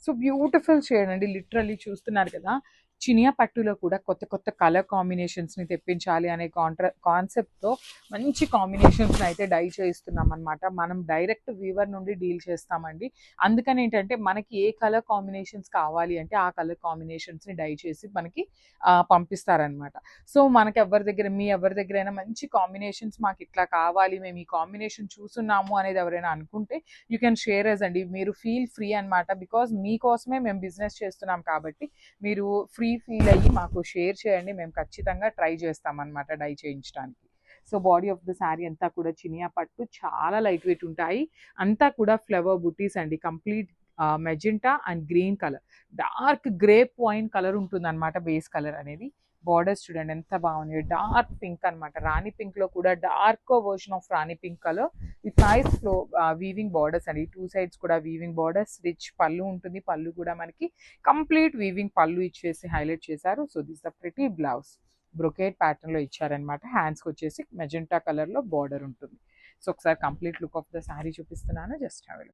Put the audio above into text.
So beautiful shade అండి, literally చూస్తున్నారు కదా. చినియా పట్టులో కూడా కొత్త కొత్త కలర్ కాంబినేషన్స్ని తెప్పించాలి అనే కాన్సెప్ట్తో మంచి కాంబినేషన్స్ని అయితే డై చేయిస్తున్నాం అనమాట. మనం డైరెక్ట్ వీవర్ నుండి డీల్ చేస్తామండి. అందుకని ఏంటంటే మనకి ఏ కలర్ కాంబినేషన్స్ కావాలి అంటే ఆ కలర్ కాంబినేషన్స్ని డై చేసి మనకి పంపిస్తారనమాట. సో మనకి ఎవరి దగ్గరైనా మంచి కాంబినేషన్స్ మాకు ఇట్లా కావాలి, మేము ఈ కాంబినేషన్ చూస్తున్నాము అనేది ఎవరైనా అనుకుంటే యూ కెన్ షేర్ అస్ అండి. మీరు ఫీల్ ఫ్రీ అనమాట, బికాజ్ మీకోసమే మేము బిజినెస్ చేస్తున్నాం కాబట్టి మీరు ఫ్రీ ఫీల్ అయ్యి మాకు షేర్ చేయండి, మేము ఖచ్చితంగా ట్రై చేస్తామన్నమాట డై చేయించడానికి. So body of the sari అంతా కూడా చినియా పట్టు, చాలా లైట్ వెయిట్ ఉంటాయి. అంతా కూడా ఫ్లవర్ బుటీస్ అండి, complete magenta and green colour, dark grape wine colour ఉంటుంది అనమాట బేస్ కలర్ అనేది. బార్డర్స్ చూడండి ఎంత బాగుంది, డార్క్ పింక్ అనమాట, రాణి పింక్ లో కూడా dark version of Rani pink colour with nice flow weaving borders అండి. 2 సైడ్స్ కూడా వీవింగ్ బార్డర్స్, రిచ్ పళ్ళు ఉంటుంది, పళ్ళు కూడా మనకి కంప్లీట్ వీవింగ్ పళ్ళు ఇచ్చేసి హైలైట్ చేశారు. So this the pretty blouse, brocade pattern లో ఇచ్చారనమాట. హ్యాండ్స్కి వచ్చేసి మెజెంటా కలర్ లో బార్డర్ ఉంటుంది. సో ఒకసారి complete look of the sari చూపిస్తున్నాను, జస్ట్ హ్యావ్